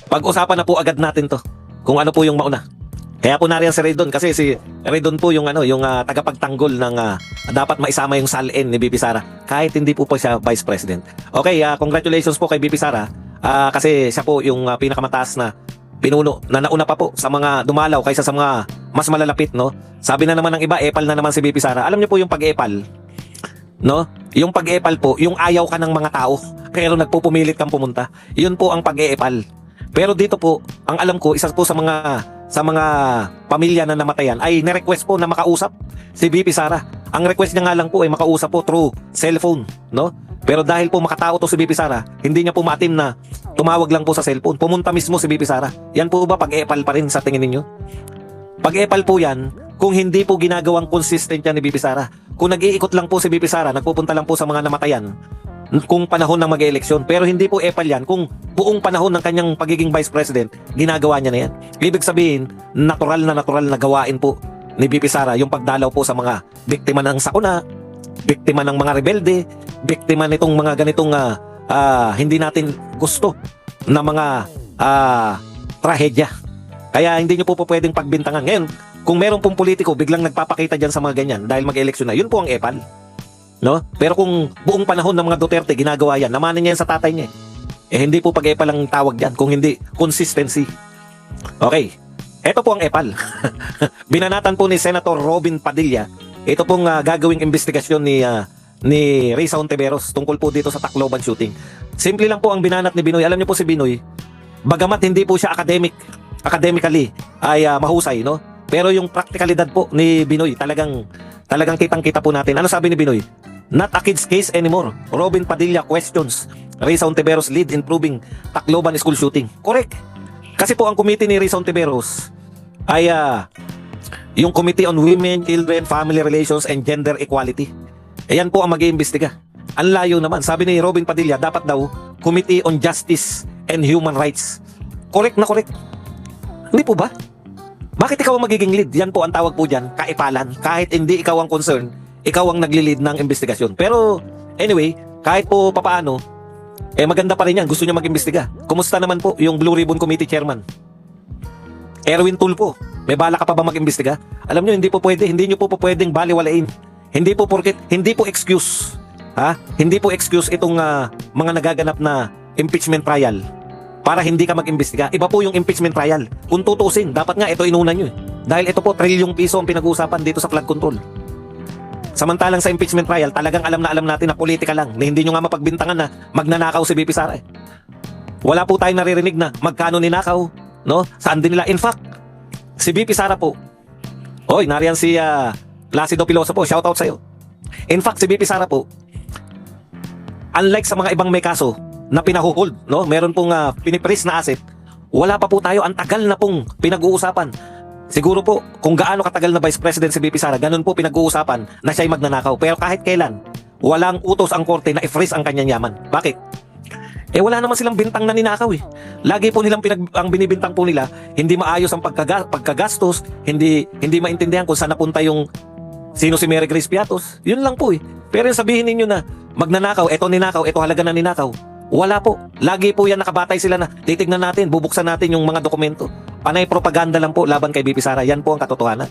Pag-usapan na po agad natin to kung ano po yung mauna. Kaya po nariyan si Redon kasi si Redon po yung tagapagtanggol ng dapat maisama yung SALN ni BP Sara kahit hindi po siya Vice President. Okay, congratulations po kay BP Sara kasi siya po yung pinakamataas na pinuno na nauna pa po sa mga dumalaw kaysa sa mga mas malalapit, no? Sabi na naman ng iba, epal na naman si BP Sara. Alam niyo po yung pag-epal, no? Yung pag-epal po, yung ayaw ka ng mga tao pero nagpupumilit kang pumunta. Yun po ang pag-epal. Pero dito po, ang alam ko, isa po sa mga pamilya na namatayan ay ni-request po na makausap si BP Sara. Ang request niya nga lang po ay makausap po through cellphone, no? Pero dahil po makatao to si BP Sara, hindi niya po maatim na tumawag lang po sa cellphone. Pumunta mismo si BP Sara. Yan po ba pag-epal pa rin sa tingin ninyo? Pag-epal po yan kung hindi po ginagawang consistent yan ni BP Sara. Kung nag-iikot lang po si BP Sara, nagpupunta lang po sa mga namatayan kung panahon ng mag-eleksyon. Pero hindi po epal yan kung buong panahon ng kanyang pagiging Vice President, ginagawa niya na yan. Ibig sabihin, natural na gawain po ni BP Sara yung pagdalaw po sa mga biktima ng sakuna, biktima ng mga rebelde, biktima nitong mga ganitong hindi natin gusto na mga trahedya. Kaya hindi nyo po pwedeng pagbintangan. Ngayon, kung meron pong politiko biglang nagpapakita dyan sa mga ganyan dahil mag-eleksyon na, yun po ang epal. No? Pero kung buong panahon ng mga Duterte ginagawa yan, namanin niya yan sa tatay niya. Hindi po pag-epal ang tawag dyan, kung hindi consistency. Okay, eto po ang epal. Binanatan po ni Senator Robin Padilla. Ito pong gagawing investigasyon ni Risa Hontiveros tungkol po dito sa Tacloban shooting. Simple lang po ang binanat ni Binoy. Alam niyo po si Binoy, bagamat hindi po siya academically ay mahusay, no? Pero yung praktikalidad po ni Binoy, talagang kitang-kita po natin. Ano sabi ni Binoy? Not a kid's case anymore. Robin Padilla questions Risa Hontiveros lead in proving Tacloban school shooting. Correct. Kasi po ang committee ni Risa Hontiveros ay yung Committee on Women, Children, Family Relations, and Gender Equality. Ayan po ang mag-iimbestiga. Ang layo naman. Sabi ni Robin Padilla, dapat daw Committee on Justice and Human Rights. Correct na correct. Hindi po ba? Bakit ikaw ang magiging lead? Yan po ang tawag po dyan, kaipalan. Kahit hindi ikaw ang concern, ikaw ang nagli-lead ng investigasyon. Pero anyway, kahit po papaano, maganda pa rin yan. Gusto niya mag-imbestiga. Kumusta naman po yung Blue Ribbon Committee Chairman? Erwin Tulfo, may bala ka pa ba mag-imbestiga? Alam nyo, hindi po pwede. Hindi nyo po pwedeng baliwalain. Hindi po porket, hindi po excuse. Hindi po excuse itong mga nagaganap na impeachment trial para hindi ka mag-imbestiga. Iba po yung impeachment trial. Kung tutusin, dapat nga ito inuna nyo. Dahil ito po, trilyong piso ang pinag-uusapan dito sa flood control. Samantalang sa impeachment trial, talagang alam natin na politika lang, na hindi nyo nga mapagbintangan na magnanakaw si BP Sara. Wala po tayong naririnig na magkano ninakaw, no? Saan din nila? In fact, si BP Sara po, nariyan si Placido Piloso po, shoutout sa'yo. In fact, si BP Sara po, unlike sa mga ibang may kaso na pinahuhold, no? Meron pong pinipris na asset. Wala pa po tayo, ang tagal na pong pinag-uusapan. Siguro po, kung gaano katagal na Vice President si BP Sara, ganun po pinag-uusapan na siya'y magnanakaw. Pero kahit kailan, walang utos ang korte na i-freeze ang kanyang yaman. Bakit? Wala naman silang bintang na ninakaw eh. Lagi po nilang ang binibintang po nila, hindi maayos ang pagkagastos, hindi maintindihan kung saan napunta yung sino si Mary Grace Piatos. Yun lang po eh. Pero sabihin ninyo na magnanakaw, eto ninakaw, eto halaga na ninakaw. Wala po. Lagi po yan nakabatay sila na titignan natin, bubuksan natin yung mga dokumento. Panay propaganda lang po laban kay BP Sara. Yan po ang katotohanan.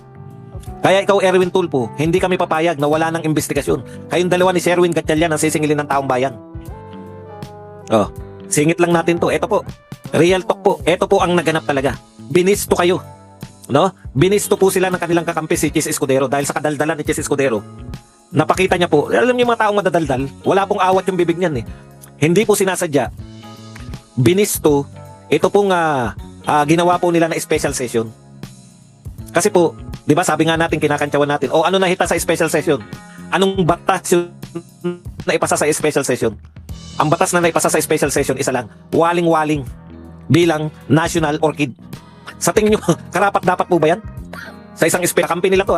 Kaya ikaw, Erwin Tulfo, hindi kami papayag na wala ng investigasyon. Kayong dalawa ni Sherwin Gatchalian ang sisingilin ng taong bayan. Singit lang natin to. Ito po, real talk po. Ito po ang naganap talaga. Binisto kayo, no? Binisto po sila ng kanilang kakampi si Chis Escudero dahil sa kadaldalan ni Chis Escudero. Napakita niya po, alam niyo mga taong madadaldal, wala pong awat yung bibig niyan eh. Hindi po sinasadya. Binisto, ito pong ginawa po nila na special session. Kasi po, di ba sabi nga natin, kinakantsawan natin, ano nahita sa special session? Anong batas yung naipasa sa special session? Ang batas na naipasa sa special session, isa lang, waling-waling bilang national orchid. Sa tingin nyo, karapat dapat po ba yan? Sa isang kampi nila to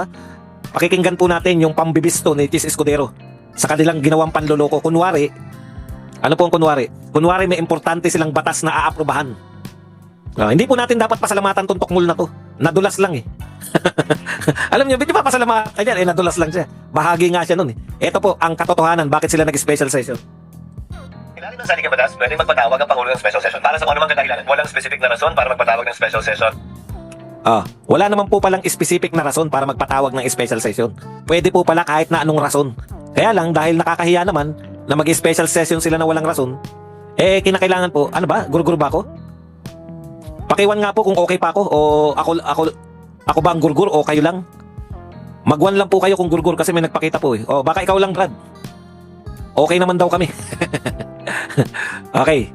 Pakikinggan po natin yung pambibisto ni Chis Escudero sa kanilang ginawang panloloko. Kunwari, ano po ang kunwari? Kunwari may importante silang batas na aaprubahan. Hindi po natin dapat pasalamatan tong tukmol na to. Nadulas lang eh. Alam niyo, di ba pasalamatan yan? Nadulas lang siya. Bahagi nga siya nun eh. Ito po ang katotohanan, bakit sila nag-special session. Ayon ng saligang batas, pwede magpatawag ang Pangulo ng special session para sa kung anumang kadahilan. Walang specific na rason para magpatawag ng special session. Wala naman po palang specific na rason para magpatawag ng special session. Pwede po pala kahit na anong rason. Kaya lang, dahil nakakahiya naman na mag-special session sila na walang rason, kinakailangan po, ano ba, gurgur ba ako? Pakiwan nga po kung okay pa ako o ako ba ang gurgur o kayo lang? Magwan lang po kayo kung gurgur kasi may nagpakita po eh. O baka ikaw lang, Brad. Okay naman daw kami. Okay.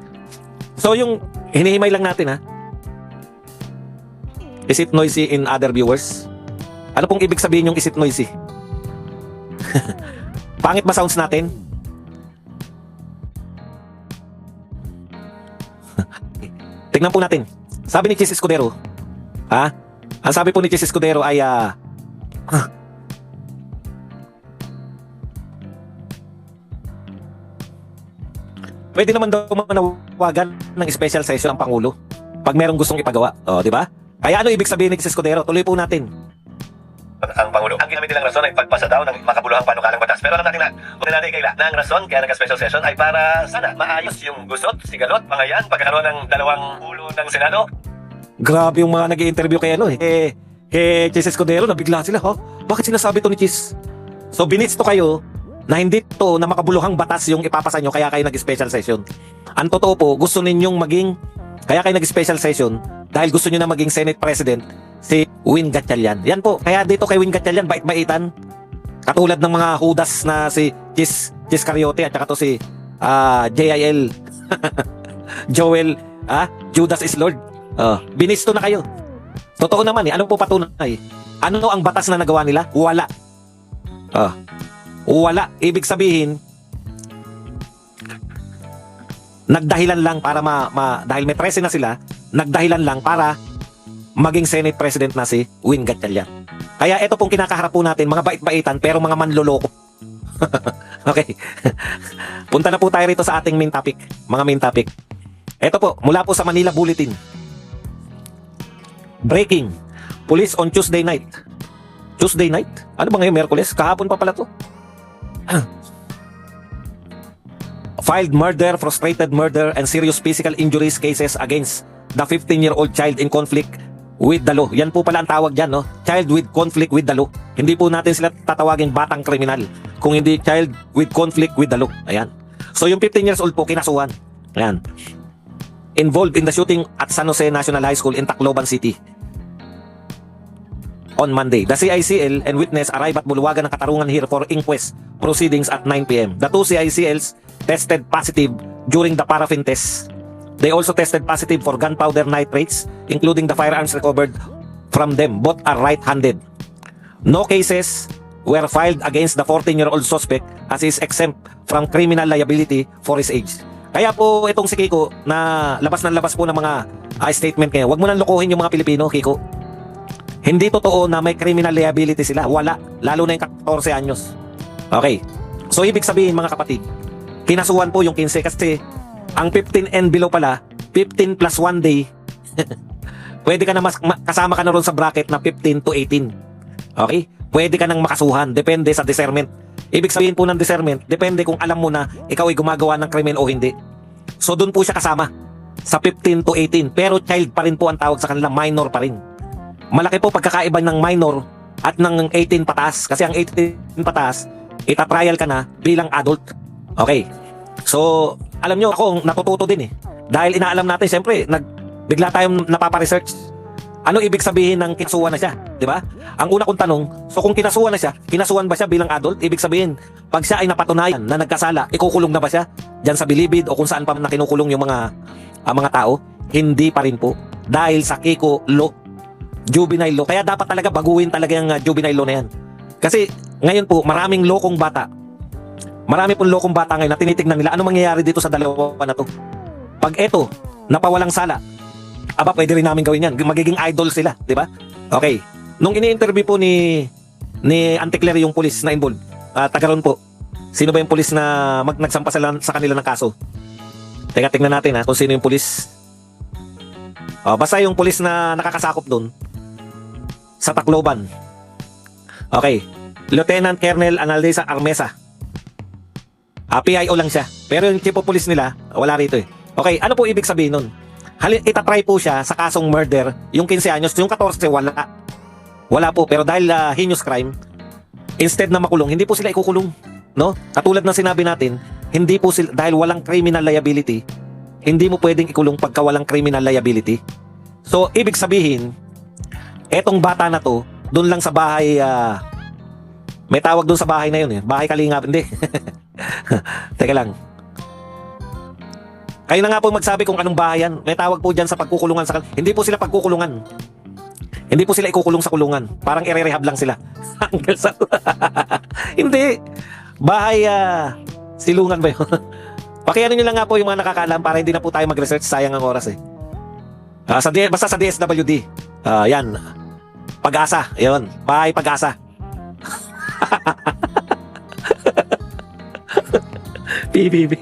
So yung hinihimay lang natin ha. Is it noisy in other viewers? Ano pong ibig sabihin yung is it noisy? Pangit ba sounds natin? Tingnan po natin. Sabi ni Chis Escudero, ang sabi po ni Chis Escudero ay pwede naman daw manawagan ng special session ang Pangulo pag merong gustong ipagawa. Di ba? Kaya ano ibig sabihin ni Chis Escudero? Tuloy po natin. Ang Pangulo. Ang ginamit nilang rason ay pagpasa daw ng makabuluhang panukalang batas. Pero alam natin na, kung natin kaila na ang rason kaya nagka-special session ay para sana maayos yung gusot, sigalot, mga yan, pagkakaroon ng dalawang ulo ng Senado. Grabe yung mga nag-i-interview kay Chis Escudero, nabigla sila. Bakit sinasabi to ni Chis? So binits to kayo na hindi to na makabuluhang batas yung ipapasa nyo kaya kayo nag-special session. Ang totoo po, gusto ninyong maging, kaya kayo nag-special session dahil gusto nyo na maging Senate President si Win Gatchalian. Yan po, kaya dito kay Win Gatchalian, bait-baitan. Katulad ng mga hudas na si Chis Cariote at saka to si JIL Joel, Judas is Lord. Binisto na kayo. Totoo naman eh. Ano po patunay? Ano ang batas na nagawa nila? Wala. Wala. Ibig sabihin, nagdahilan lang para dahil may 13 na sila, nagdahilan lang para maging Senate President na si Win Gatchalian. Kaya ito pong kinakaharap po natin, mga bait-baitan pero mga manloloko. Okay. Punta na po tayo rito sa ating main topic. Mga main topic. Ito po, mula po sa Manila Bulletin. Breaking. Police on Tuesday night. Tuesday night? Ano ba ngayon? Miyerkules? Kahapon pa pala to. Filed murder, frustrated murder, and serious physical injuries cases against the 15-year-old child in conflict with the law. Yan po pala ang tawag dyan, no? Child with conflict with the law. Hindi po natin sila tatawagin batang kriminal, kung hindi child with conflict with the law. Ayan. So yung 15 years old po, kinasuhan. Ayan. Involved in the shooting at San Jose National High School in Tacloban City on Monday. The CICL and witness arrived at Buluwagan ng Katarungan here for inquest proceedings at 9 p.m. The two CICLs tested positive during the paraffin test. They also tested positive for gunpowder nitrates, including the firearms recovered from them. Both are right-handed. No cases were filed against the 14-year-old suspect as he is exempt from criminal liability for his age. Kaya po itong si Kiko na labas ng labas po ng mga statement ngayon, wag mo nang lokohin yung mga Pilipino, Kiko. Hindi totoo na may criminal liability sila. Wala. Lalo na yung 14 anyos. Okay. So ibig sabihin mga kapatid, kinasuhan po yung 15 kasi ang 15 and below pala, 15 plus 1 day, pwede ka na kasama ka na ron sa bracket na 15 to 18. Okay? Pwede ka nang makasuhan. Depende sa discernment. Ibig sabihin po ng discernment, depende kung alam mo na ikaw ay gumagawa ng krimen o hindi. So doon po siya kasama sa 15 to 18. Pero child pa rin po ang tawag sa kanila, minor pa rin. Malaki po pagkakaiba ng minor at ng 18 pataas. Kasi ang 18 pataas, itatrial ka na bilang adult. Okay. So, alam nyo, ako natututo din eh. Dahil inaalam natin, siyempre, bigla tayong napaparesearch. Ano ibig sabihin ng kinasuhan na siya? Di ba? Ang una kong tanong, so kung kinasuhan na siya, kinasuhan ba siya bilang adult? Ibig sabihin, pag siya ay napatunayan na nagkasala, ikukulong na ba siya diyan sa bilibid o kung saan pa na kinukulong yung mga tao? Hindi pa rin po. Dahil sa Kiko law, juvenile law. Kaya dapat talaga baguhin talaga yung juvenile law na yan. Kasi ngayon po, maraming lokong bata. Marami pong lokong bata ngayon na tinitignan nila ano mangyayari dito sa dalawa na to. Pag eto, napawalang sala, aba, pwede rin namin gawin yan. Magiging idol sila, di ba? Okay. Nung ini-interview po ni Anticlery yung pulis na involved, tagaron po, sino ba yung pulis na nagsampa sa kanila ng kaso? Teka, tingnan natin kung sino yung pulis. Basta yung pulis na nakakasakop doon sa Tacloban. Okay. Lieutenant Colonel Analisa Armesa. PIO lang siya. Pero yung chief of police nila, wala rito eh. Okay, ano po ibig sabihin nun? Itatry po siya sa kasong murder, yung 15 anyos, yung 14 wala. Wala po, pero dahil heinous crime, instead na makulong, hindi po sila ikukulong, no? Katulad ng sinabi natin, hindi po sila, dahil walang criminal liability, hindi mo pwedeng ikulong pagka walang criminal liability. So, ibig sabihin, etong bata na to, doon lang sa bahay, may tawag doon sa bahay na yun eh. Bahay Kalingap, hindi. Teka lang. Kayo na nga po magsabi kung anong bahay yan. May tawag po dyan sa pagkukulungan. Hindi po sila pagkukulungan. Hindi po sila ikukulong sa kulungan. Parang i-rehab lang sila. Hanggang sa... Hindi. Bahay, silungan ba yun? Pakiano nyo lang nga po yung mga nakakaalam para hindi na po tayo mag-research. Sayang ang oras eh. Basta sa DSWD. Yan. Pag-asa. Yun. Bahay Pag-asa. PBB.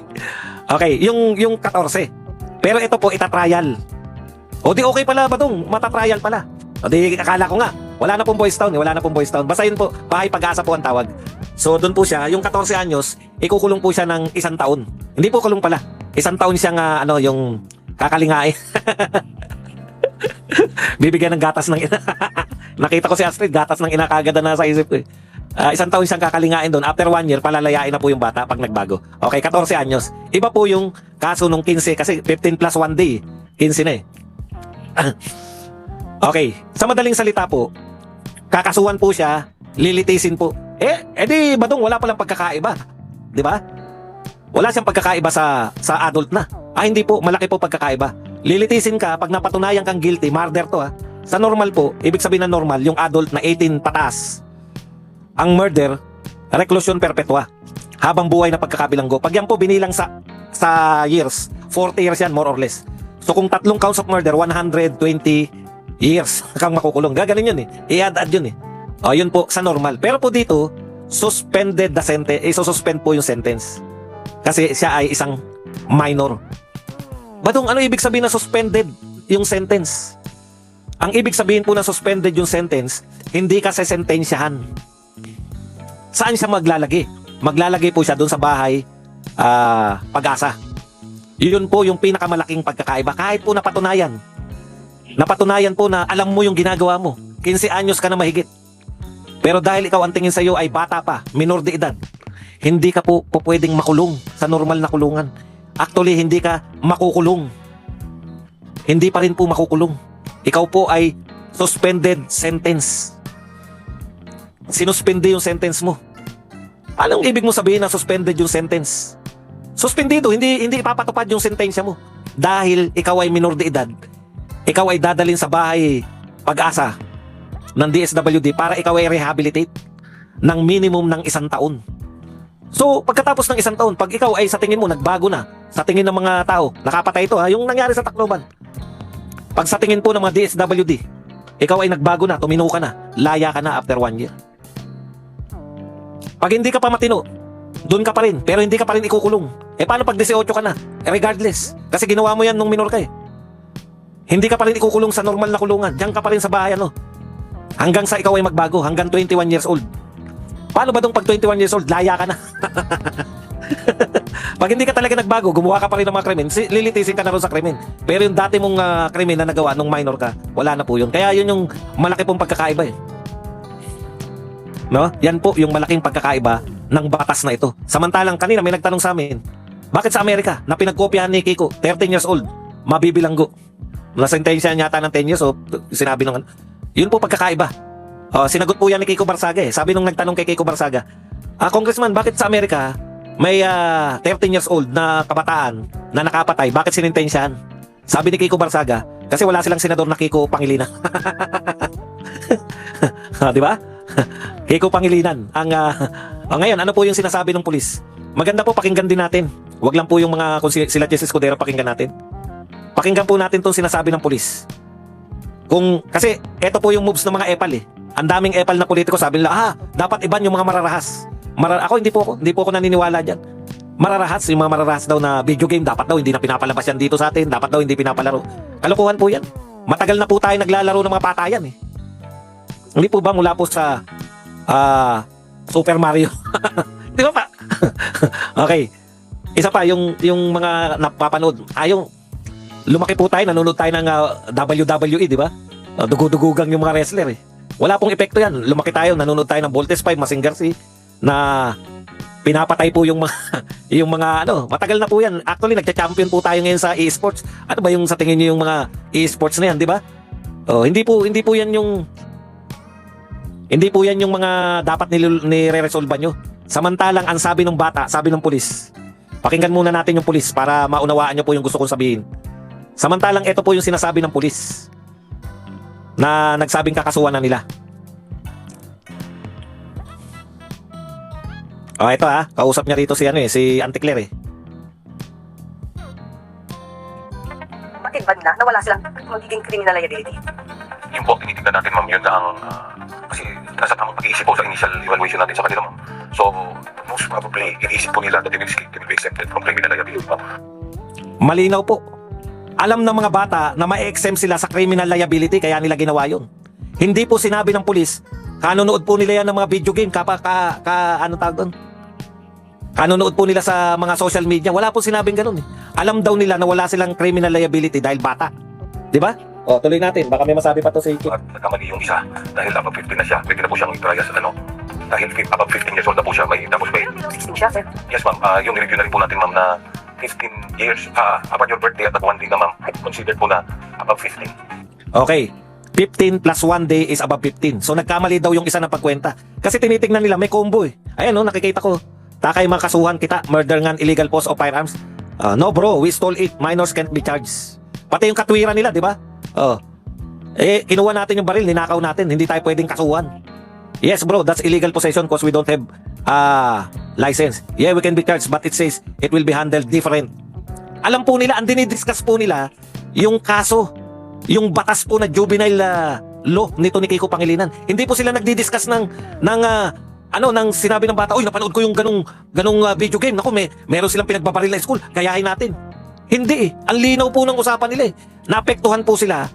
Okay, yung 14. Pero ito po itatrial. O di okay pala ba dong? Matatrial pala. O di akala ko nga. Wala na pong Boys Town, wala na pong Boys Town. Basta yun po, Bahay Pag-asa po ang tawag. So doon po siya, yung 14 anyos, ikukulong po siya ng 1 taon. Hindi po kulong pala. 1 taon siyang yung kakalingain. Bibigyan ng gatas ng ina. Nakita ko si Astrid, gatas ng ina kagad na nasa isip ko eh. 1 taon siyang kakalingain doon. After 1 year, palalayain na po yung bata pag nagbago. Okay, 14 anyos. Iba po yung kaso nung 15 kasi 15 plus 1 day. 15 na eh. Okay, sa madaling salita po, kakasuhan po siya, lilitisin po. Di badong wala palang pagkakaiba. Di ba? Wala siyang pagkakaiba sa adult na. Hindi po, malaki po pagkakaiba. Lilitisin ka pag napatunayan kang guilty, murder to ha. Sa normal po, ibig sabihin na normal, yung adult na 18 pataas. Ang murder, reclusion perpetua. Habang buhay na pagkakabilanggo. Pag yan po binilang sa years, 40 years yan, more or less. So kung 3 counts of murder, 120 years kang makukulong. Gagaling yun eh. I-add yun eh. O yun po sa normal. Pero po dito, suspended the sentence. Suspend po yung sentence. Kasi siya ay isang minor. Badong, ano ibig sabihin na suspended yung sentence? Ang ibig sabihin po na suspended yung sentence, hindi ka sesentensyahan. Saan siya maglalagay? Maglalagay po siya doon sa bahay Pag-asa. Yun po yung pinakamalaking pagkakaiba. Kahit po napatunayan po na alam mo yung ginagawa mo. 15 anyos ka na mahigit. Pero dahil ikaw ang tingin sa'yo ay bata pa, minor de edad, hindi ka po pwedeng makulong sa normal na kulungan. Actually, hindi ka makukulong. Hindi pa rin po makukulong. Ikaw po ay suspended sentence. Sinuspende yung sentence mo. Anong ibig mo sabihin na suspended yung sentence? Suspendido, hindi ipapatupad yung sentensya mo. Dahil ikaw ay minor de edad. Ikaw ay dadalhin sa bahay Pag-asa ng DSWD para ikaw ay rehabilitate ng minimum ng 1 taon. So, pagkatapos ng 1 taon, pag ikaw ay sa tingin mo nagbago na, sa tingin ng mga tao, nakapatay ito ha, yung nangyari sa Tacloban. Pag sa tingin po ng mga DSWD, ikaw ay nagbago na, tumino ka na, laya ka na after 1 year. Pag hindi ka pa matino, doon ka pa rin, pero hindi ka pa rin ikukulong. Paano pag 18 ka na? Regardless, kasi ginawa mo yan nung minor ka eh. Hindi ka pa rin ikukulong sa normal na kulungan, diyan ka pa rin sa bahay hanggang sa ikaw ay magbago, hanggang 21 years old. Paano ba dong pag 21 years old, laya ka na? Pag hindi ka talaga nagbago, gumawa ka pa rin ng mga krimen, lilitisin ka na rin sa krimen. Pero yung dati mong krimen na nagawa nung minor ka, wala na po yun. Kaya yun yung malaki pong pagkakaiba eh. No? Yan po yung malaking pagkakaiba ng batas na ito. Samantalang kanina may nagtanong sa amin, bakit sa Amerika na pinagkopyahan ni Kiko, 13 years old, mabibilanggo? Nasentensya yata ng 10 years, so sinabi nung yun po pagkakaiba. Sinagot po yan ni Kiko Barsaga eh. Sabi nung nagtanong kay Kiko Barsaga, Congressman, bakit sa Amerika may 13 years old na kabataan na nakapatay, bakit sinintensyahan? Sabi ni Kiko Barsaga, kasi wala silang senador na Kiko Pangilinan. Di ba? Kiko Pangilinan. Ngayon, ano po yung sinasabi ng pulis? Maganda po, pakinggan din natin. Wag lang po yung mga, kung sila Jesse Escudero, pakinggan natin. Pakinggan po natin itong sinasabi ng pulis. Kasi eto po yung moves ng mga epal eh. Ang daming epal na politiko, sabi nila, dapat iban yung mga mararahas. Hindi po ako naniniwala dyan. Mararahas, yung mga mararahas daw na video game, dapat daw hindi na pinapalabas yan dito sa atin, dapat daw hindi pinapalaro. Kalokohan po yan. Matagal na po tayo naglalaro ng mga patayan eh. Hindi po ba mula po sa Super Mario? Di ba pa? Okay. Isa pa, yung mga napapanood, yung lumaki po tayo, nanonood tayo ng WWE, di ba? Dugo-dugugang yung mga wrestler eh. Wala pong epekto yan. Lumaki tayo, nanonood tayo ng Voltes 5, Masing Garcia, na pinapatay po yung mga, yung mga matagal na po yan. Actually, nagcha-champion po tayo ngayon sa e-sports. Ano ba yung sa tingin niyo yung mga e-sports na yan, di ba? Hindi po yan yung mga dapat nire-resolve nyo. Samantalang ang sabi ng bata, sabi ng pulis. Pakinggan muna natin yung pulis para maunawaan nyo po yung gusto kong sabihin. Samantalang ito po yung sinasabi ng pulis na nagsabing kakasuhan na nila. Ito kausap niya rito si Auntie Claire eh. Bakit ba nila na wala silang magiging criminal liability? Yung po, tinitignan natin, ma'am, yun na ang... kasi nasa tamang pag-iisip po sa initial evaluation natin sa kanila, ma'am. So, most probably, iniisip po nila that they will be accepted from criminal liability, ma'am. Malinaw po. Alam ng mga bata na ma-exempt sila sa criminal liability kaya nila ginawa yun. Hindi po sinabi ng pulis, kanonood po nila yan ng mga video game, ano tawag doon? Kanonood po nila sa mga social media. Wala po sinabing ganun eh. Alam daw nila na wala silang criminal liability dahil bata. Di ba? Tuloy natin. Baka may masabi pa to si Iki. At nagkamali yung isa dahil above 15 na siya. Pwede na po siyang i-trial sa dahil above 15 years old na po siya. Tapos may... Pero below 16 siya, sir. Yes, ma'am. Yung review na rin po natin, ma'am, na 15 years upon your birthday at 1 day na, ma'am, considered po na above 15. Okay. 15 plus 1 day is above 15. So nagkamali daw yung isa na pagkwenta. Kasi tinitingnan nila may combo eh. Ayan nakikita ko. Takay makasuhan kita, murder ngan, illegal post of firearms. No bro, we stole it. Minors can't be charged. Pati yung katwiran nila, di ba? Kinuha natin yung baril, ninakaw natin. Hindi tayo pwedeng kasuhan. Yes bro, that's illegal possession because we don't have license. Yeah, we can be charged but it says it will be handled different. Alam po nila, ang dinidiscuss po nila yung kaso, yung batas po na juvenile law nito ni Kiko Pangilinan. Hindi po sila nagdi-discuss ng sinabi ng bata, napanood ko yung ganung video game. Naku, meron silang pinagbabaril na school. Gayahin natin. Hindi eh. Ang linaw po ng usapan nila eh. Naapektuhan po sila.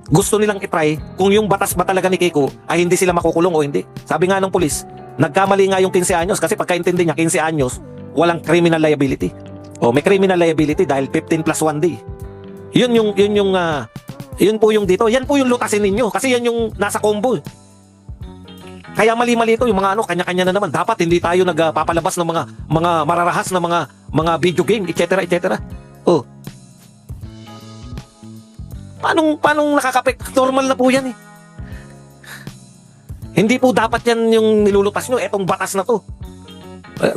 Gusto nilang itry kung yung batas ba talaga ni Kiko ay hindi sila makukulong o hindi. Sabi nga ng pulis, nagkamali nga yung 15 anyos kasi pagkaintindi niya, 15 anyos, walang criminal liability. May criminal liability dahil 15 plus 1 day. Yun po yung dito. Yan po yung lutasin ninyo kasi yan yung nasa combo eh. Kaya mali-mali ito yung mga kanya-kanya na naman. Dapat hindi tayo nagpapalabas ng mga mararahas na mga video game, etc. etc. Paanong nakakapek? Normal na po yan eh. Hindi po dapat yan yung nilulutas nyo, etong batas na to.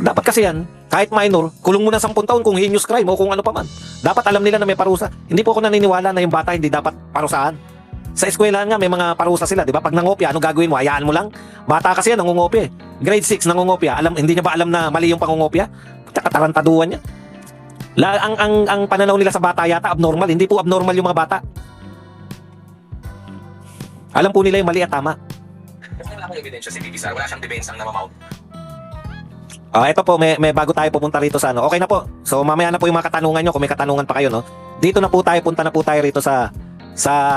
Dapat kasi yan, kahit minor, kulong mo na 10 taon kung heinous crime o kung ano pa man. Dapat alam nila na may parusa. Hindi po ako naniniwala na yung bata hindi dapat parusahan. Sa eskwelahan nga, may mga parusa sila, di ba? Pag nangopya, anong gagawin mo? Hayaan mo lang. Bata kasi yan, nangungopya eh. Grade 6, nangungopya. Hindi niya ba alam na mali yung pangungopya? Tsaka tarantaduhan niya. Ang pananaw nila sa bata yata, abnormal. Hindi po abnormal yung mga bata. Alam po nila yung mali at tama. Kasi wala akong ebidensya si Bibi Sara, wala siyang defense ang namamount. Ito po, may bago tayo pupunta rito sa Okay na po. So mamaya na po yung mga katanungan nyo, kung may katanungan pa kayo, no? Dito na po tayo, punta na po tayo rito sa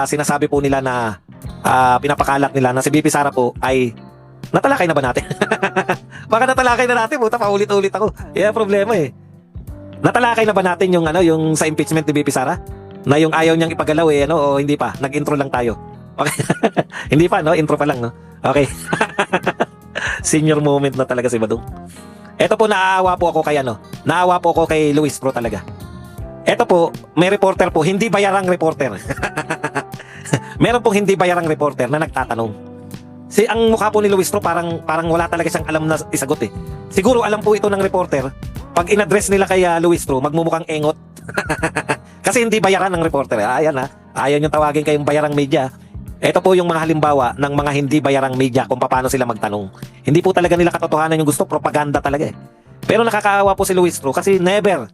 sinasabi po nila na pinapakalat nila na si BP Sara po ay natalakay na ba natin? Baka natalakay na natin, puta, paulit-ulit ako. Problema eh. Natalakay na ba natin yung yung sa impeachment ni BP Sara? Na yung ayaw niyang ipagalaw o hindi pa? Nag-intro lang tayo. Okay. Hindi pa, no? Intro pa lang, no? Okay. Senior moment na talaga si Badong. Ito po, naawa po ako kay naawa po ako kay Luis Pro talaga. Ito po, may reporter po, hindi bayarang reporter. Meron pong hindi bayarang reporter na nagtatanong. Ang mukha po ni Luis Pro parang wala talaga siyang alam na isagot eh. Siguro alam po ito ng reporter. Pag in-address nila kay Luis Pro, magmumukhang engot. Kasi hindi bayaran ng reporter. Ayan ayaw niyong tawagin kayong bayarang media. Ito po yung mga halimbawa ng mga hindi bayarang media kung paano sila magtanong. Hindi po talaga nila katotohanan yung gusto, propaganda talaga eh. Pero nakakaawa po si Luis Pro kasi never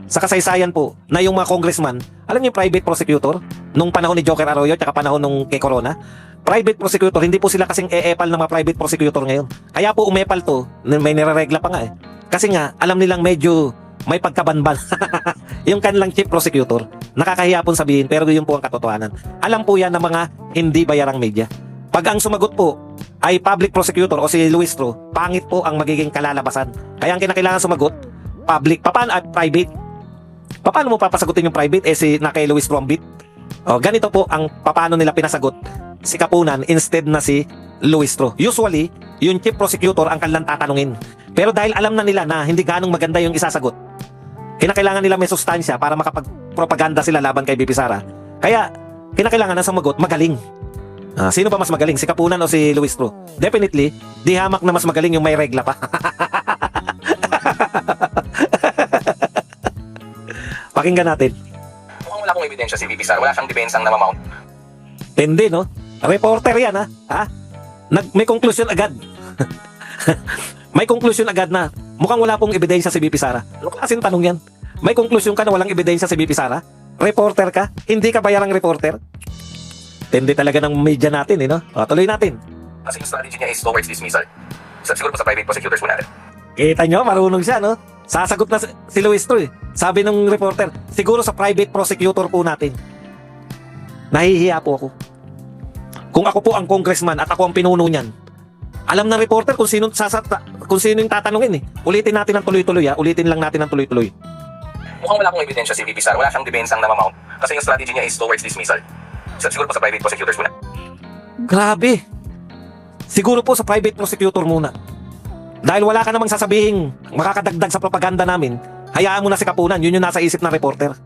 sa kasaysayan po na yung mga congressman, alam niyo yung private prosecutor nung panahon ni Joker Arroyo at panahon nung kay Corona, private prosecutor, hindi po sila kasing e-epal ng mga private prosecutor ngayon. Kaya po umepal to, may nireregla pa nga eh. Kasi nga, alam nilang medyo may pagkabanban. Yung kanilang chief prosecutor, nakakahiya pong sabihin, pero yun po ang katotohanan. Alam po yan ng mga hindi bayarang media. Pag ang sumagot po ay public prosecutor o si Luis Pro, pangit po ang magiging kalalabasan. Kaya ang kinakailangan sumagot, public. Private. Paano mo papasagutin yung private? Si na kay Luis Brombit. Ganito po ang paano nila pinasagot si Kapunan instead na si Luis Tro. Usually, yung chief prosecutor ang kanilang tatanungin. Pero dahil alam na nila na hindi ganong maganda yung isasagot, kinakailangan nila may sustansya para makapagpropaganda sila laban kay BP Sara. Kaya, kinakailangan na sumagot magaling. Sino ba mas magaling? Si Kapunan o si Luis Tro? Definitely, di hamak na mas magaling yung may regla pa. Pakinggan natin. Mukhang wala pong ebidensya si VP Sara. Wala siyang debensang namamount. Tindi, no? Reporter yan, ha? May conclusion agad. May conclusion agad na mukhang wala pong ebidensya si BP Sara. Ano kasing tanong yan? May conclusion ka na walang ebidensya si BP Sara? Reporter ka? Hindi ka bayarang reporter? Tindi talaga ng media natin, no? Tuloy natin. Kasi yung strategy niya is towards dismissal. Siguro po sa private prosecutors po natin. Kita nyo, marunong siya, no? Sasagot na si Luis Tro, eh. Sabi ng reporter, siguro sa private prosecutor po natin. Nahihiya po ako. Kung ako po ang congressman at ako ang pinuno niyan, alam ng reporter kung sino yung tatanungin, eh. Ulitin natin ng tuloy-tuloy, Ulitin lang natin ng tuloy-tuloy. Mukhang wala pong ebidensya si VP Sara. Wala siyang debensang namamount. Kasi yung strategy niya is towards dismissal. Siguro po sa private prosecutors po natin. Grabe. Siguro po sa private prosecutor muna. Dahil wala ka namang sasabihing makakadagdag sa propaganda namin, hayaan mo na si Kapunan, yun yung nasa isip ng reporter.